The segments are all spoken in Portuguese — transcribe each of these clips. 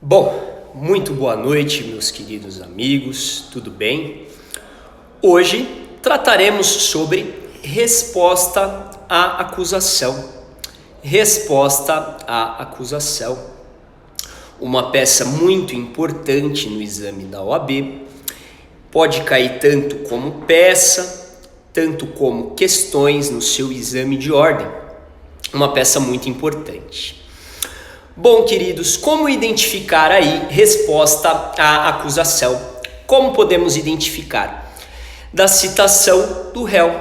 Bom, muito boa noite, meus queridos amigos, tudo bem? Hoje trataremos sobre resposta à acusação. Resposta à acusação. Uma peça muito importante no exame da OAB. Pode cair tanto como peça, tanto como questões no seu exame de ordem. Uma peça muito importante. Bom, queridos, como identificar aí resposta à acusação? Como podemos identificar? Da citação do réu.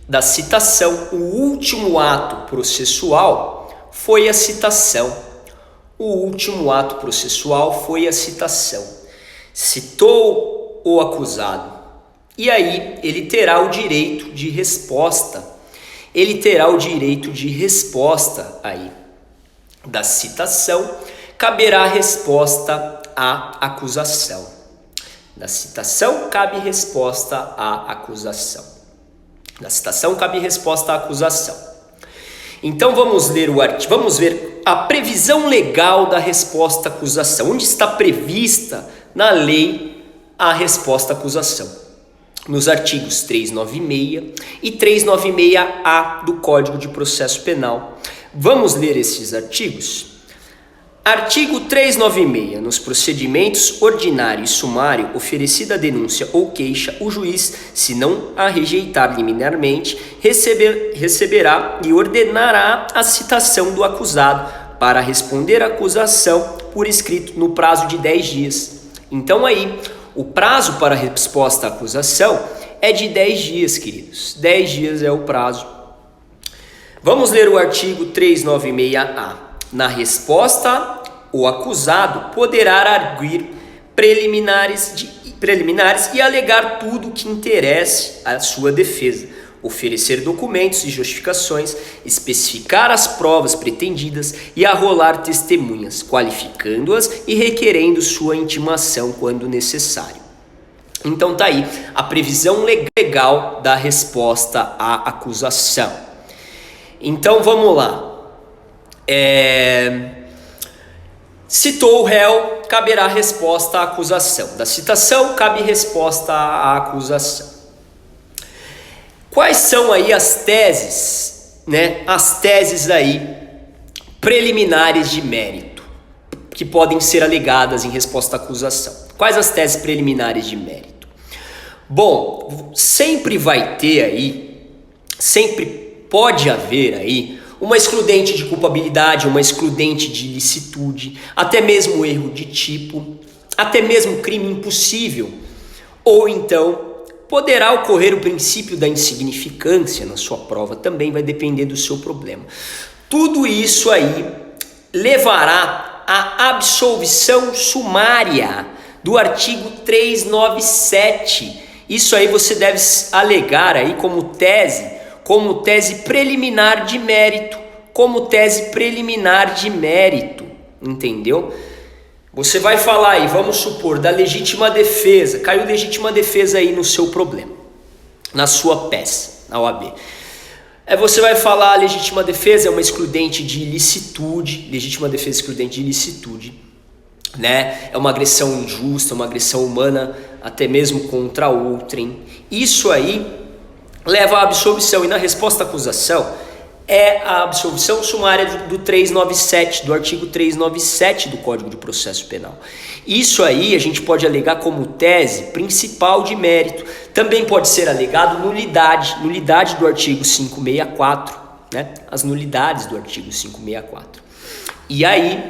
Da citação, o último ato processual foi a citação. O último ato processual foi a citação. Citou o acusado. E aí ele terá o direito de resposta. Ele terá o direito de resposta aí. Da citação, caberá a resposta à acusação. Da citação, cabe resposta à acusação. Da citação, cabe resposta à acusação. Então, vamos ler o artigo, vamos ver a previsão legal da resposta à acusação. Onde está prevista na lei a resposta à acusação? Nos artigos 396 e 396-A do Código de Processo Penal. Vamos ler esses artigos? Artigo 396. Nos procedimentos ordinário e sumário, oferecida a denúncia ou queixa, o juiz, se não a rejeitar liminarmente, receberá e ordenará a citação do acusado para responder à acusação por escrito no prazo de 10 dias. Então aí, o prazo para a resposta à acusação é de 10 dias, queridos. 10 dias é o prazo. Vamos ler o artigo 396-A. Na resposta, o acusado poderá arguir preliminares e alegar tudo o que interesse à sua defesa, oferecer documentos e justificações, especificar as provas pretendidas e arrolar testemunhas, qualificando-as e requerendo sua intimação quando necessário. Então tá aí a previsão legal da resposta à acusação. Então vamos lá. Citou o réu, caberá resposta à acusação. Da citação, cabe resposta à acusação. Quais são aí as teses, né? As teses aí preliminares de mérito que podem ser alegadas em resposta à acusação. Quais as teses preliminares de mérito? Bom, sempre vai ter aí, sempre pode haver aí uma excludente de culpabilidade, uma excludente de ilicitude, até mesmo erro de tipo, até mesmo crime impossível. Ou então, poderá ocorrer o princípio da insignificância na sua prova, também vai depender do seu problema. Tudo isso aí levará à absolvição sumária do artigo 397. Isso aí você deve alegar aí como tese preliminar de mérito, entendeu? Você vai falar aí, vamos supor, da legítima defesa, caiu legítima defesa aí no seu problema, na sua peça, na OAB. Você vai falar, a legítima defesa é uma excludente de ilicitude, legítima defesa excludente de ilicitude, né? É uma agressão injusta, uma agressão humana, até mesmo contra outrem. Isso aí leva à absolvição, e na resposta à acusação é a absolvição sumária do 397, do artigo 397 do Código de Processo Penal. Isso aí a gente pode alegar como tese principal de mérito. Também pode ser alegado nulidade do artigo 564, né? As nulidades do artigo 564. E aí,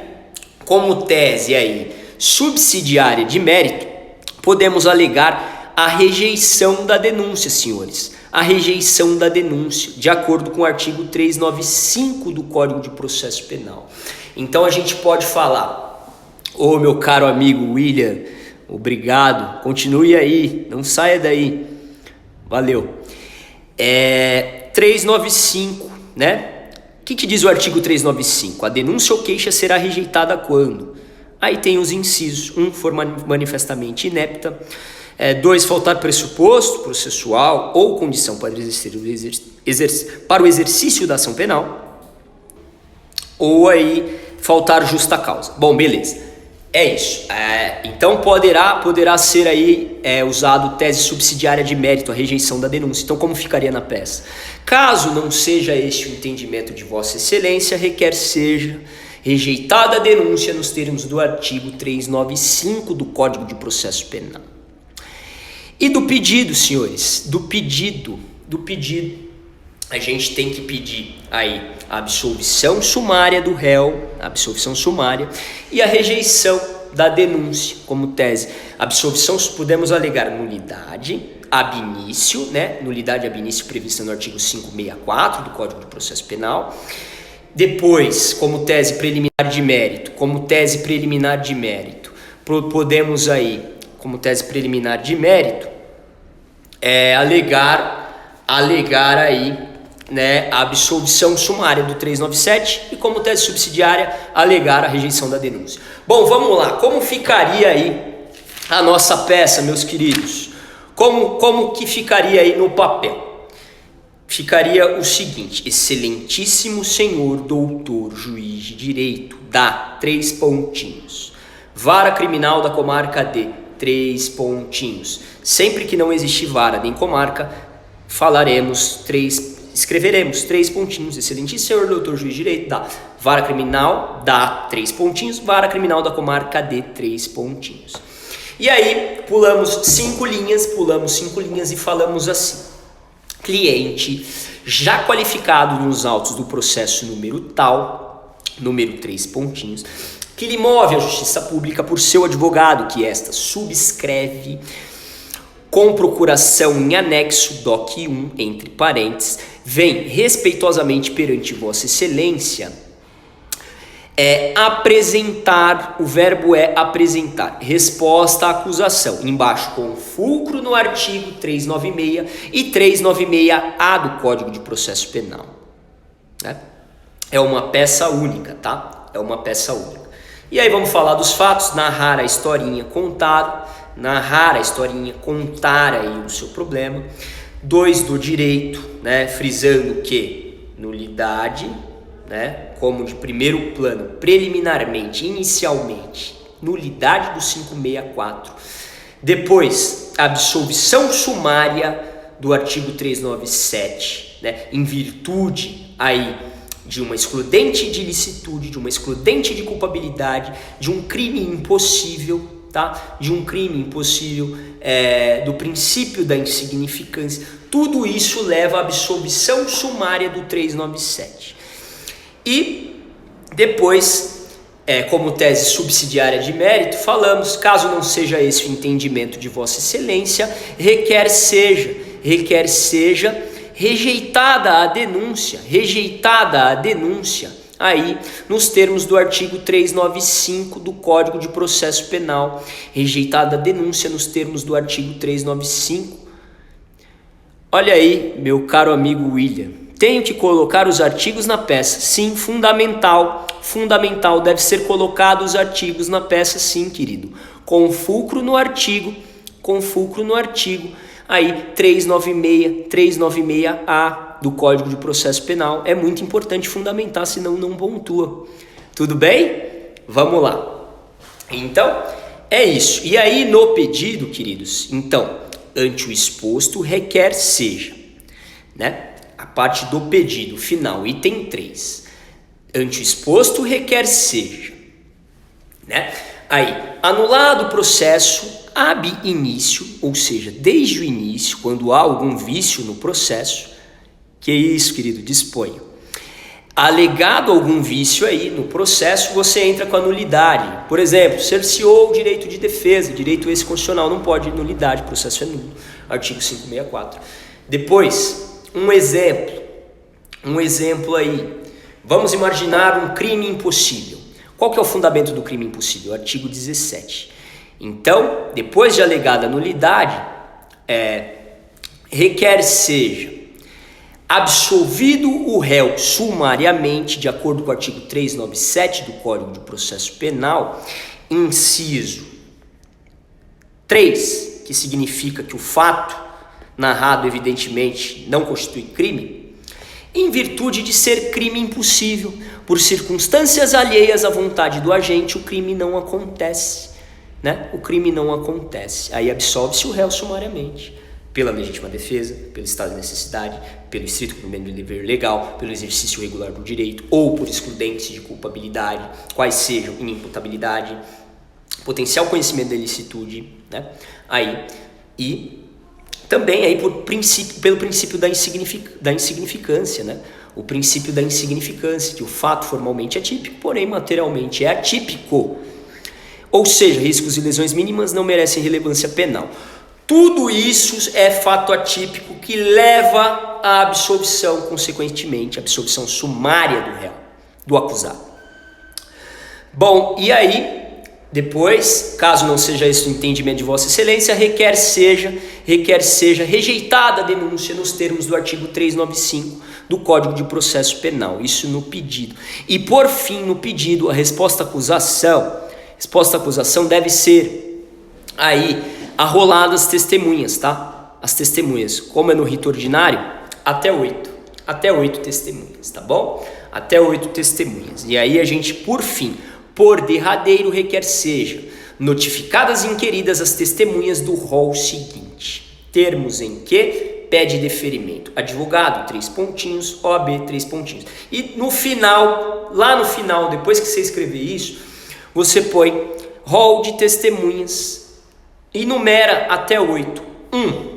como tese aí subsidiária de mérito, podemos alegar a rejeição da denúncia, senhores. A rejeição da denúncia, de acordo com o artigo 395 do Código de Processo Penal. Então a gente pode falar, meu caro amigo William, obrigado, continue aí, não saia daí, valeu. 395, né? O que diz o artigo 395? A denúncia ou queixa será rejeitada quando? Aí tem os incisos, 1 for manifestamente inepta, 2, faltar pressuposto processual ou condição para o exercício da ação penal, ou aí faltar justa causa. Bom, beleza. É isso. Então poderá ser aí usado tese subsidiária de mérito, a rejeição da denúncia. Então como ficaria na peça? Caso não seja este o entendimento de Vossa Excelência, requer seja rejeitada a denúncia nos termos do artigo 395 do Código de Processo Penal. E do pedido, senhores, do pedido, a gente tem que pedir aí a absolvição sumária do réu, a absolvição sumária e a rejeição da denúncia como tese. Absolvição podemos alegar nulidade ab início, né? Nulidade ab início prevista no artigo 564 do Código de Processo Penal. Depois, como tese preliminar de mérito, podemos aí, como tese preliminar de mérito, alegar aí, né, a absolvição sumária do 397 e como tese subsidiária alegar a rejeição da denúncia. Bom, vamos lá. Como ficaria aí a nossa peça, meus queridos? Como que ficaria aí no papel? Ficaria o seguinte: excelentíssimo senhor doutor juiz de direito da 3 pontinhos, vara criminal da comarca de 3 pontinhos. Sempre que não existir vara nem comarca, escreveremos 3 pontinhos, excelentíssimo senhor doutor juiz de direito da vara criminal da 3 pontinhos, vara criminal da comarca de 3 pontinhos. E aí pulamos 5 linhas e falamos assim: cliente já qualificado nos autos do processo número tal, número 3 pontinhos, que lhe move a justiça pública por seu advogado, que esta subscreve com procuração em anexo DOC 1, entre parênteses, vem respeitosamente perante Vossa Excelência apresentar, o verbo é apresentar, resposta à acusação, embaixo com fulcro no artigo 396 e 396A do Código de Processo Penal. É uma peça única, tá? É uma peça única. E aí vamos falar dos fatos, narrar a historinha, contar aí o seu problema. 2 do direito, né? Frisando que nulidade, né? Como de primeiro plano, preliminarmente, inicialmente, nulidade do 564. Depois, absolvição sumária do artigo 397, né? Em virtude aí de uma excludente de ilicitude, de uma excludente de culpabilidade, de um crime impossível, tá? De um crime impossível, do princípio da insignificância. Tudo isso leva à absolvição sumária do 397. E depois, como tese subsidiária de mérito, falamos, caso não seja esse o entendimento de Vossa Excelência, requer seja rejeitada a denúncia, aí nos termos do artigo 395 do Código de Processo Penal, rejeitada a denúncia nos termos do artigo 395. Olha aí, meu caro amigo William, tenho que colocar os artigos na peça. Sim, fundamental, deve ser colocado os artigos na peça, sim, querido. Com fulcro no artigo, aí 396A do Código de Processo Penal. É muito importante fundamentar, senão não pontua. Tudo bem? Vamos lá. Então, é isso. E aí no pedido, queridos, então, ante o exposto, requer seja, né? A parte do pedido final, item 3. Ante o exposto, requer seja, né? Aí, anulado o processo ab início, ou seja, desde o início, quando há algum vício no processo, que isso, querido, disponha. Alegado algum vício aí no processo, você entra com a nulidade. Por exemplo, cerceou o direito de defesa, direito esse constitucional, não pode nulidade, processo é nulo, artigo 564. Depois, um exemplo aí, vamos imaginar um crime impossível. Qual que é o fundamento do crime impossível? Artigo 17. Então, depois de alegada nulidade, requer seja absolvido o réu sumariamente, de acordo com o artigo 397 do Código de Processo Penal, inciso 3, que significa que o fato narrado evidentemente não constitui crime. em virtude de ser crime impossível. Por circunstâncias alheias à vontade do agente, o crime não acontece, né? O crime não acontece. Aí absolve-se o réu sumariamente, pela legítima defesa, pelo estado de necessidade, pelo estrito cumprimento do dever legal, pelo exercício regular do direito, ou por excludentes de culpabilidade, quais sejam inimputabilidade, potencial conhecimento da ilicitude, né? E também aí pelo princípio da insignificância, né? O princípio da insignificância, que o fato formalmente é típico, porém materialmente é atípico. Ou seja, riscos e lesões mínimas não merecem relevância penal. Tudo isso é fato atípico que leva à absolvição, consequentemente, absolvição sumária do réu, do acusado. Bom, e aí, depois, caso não seja esse o entendimento de Vossa Excelência, requer seja rejeitada a denúncia nos termos do artigo 395 do Código de Processo Penal, isso no pedido. E por fim, no pedido, a resposta à acusação deve ser aí arroladas as testemunhas, tá? As testemunhas, como é no rito ordinário, até 8 testemunhas, tá bom? Até 8 testemunhas. E aí a gente, por fim, por derradeiro, requer seja notificadas e inquiridas as testemunhas do rol seguinte. Termos em que pede deferimento. Advogado, 3 pontinhos, OAB, 3 pontinhos. E no final, lá no final, depois que você escrever isso, você põe rol de testemunhas e numera até 8. 1.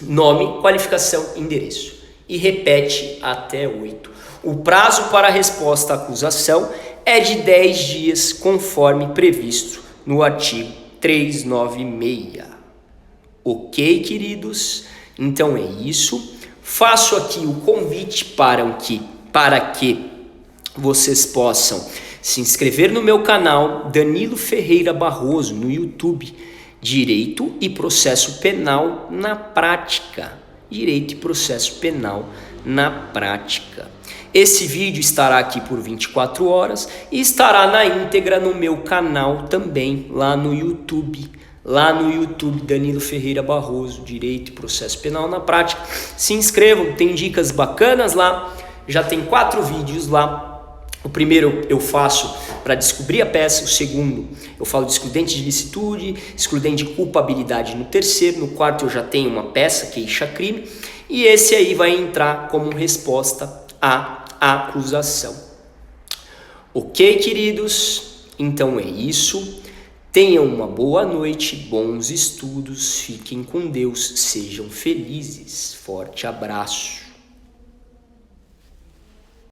Nome, qualificação, endereço. E repete até 8. O prazo para a resposta à acusação é de 10 dias, conforme previsto no artigo 396. Ok, queridos? Então é isso. Faço aqui o convite para que vocês possam se inscrever no meu canal Danilo Ferreira Barroso no YouTube. Direito e processo penal na prática. Direito e processo penal na prática. Esse vídeo estará aqui por 24 horas e estará na íntegra no meu canal também, lá no YouTube. Lá no YouTube, Danilo Ferreira Barroso, Direito e Processo Penal na Prática. Se inscrevam, tem dicas bacanas lá. Já tem 4 vídeos lá. O primeiro eu faço para descobrir a peça, o segundo eu falo de excludente de licitude, excludente de culpabilidade no terceiro, no quarto eu já tenho uma peça, queixa-crime, e esse aí vai entrar como resposta à acusação. Ok, queridos? Então é isso. Tenham uma boa noite, bons estudos, fiquem com Deus, sejam felizes. Forte abraço.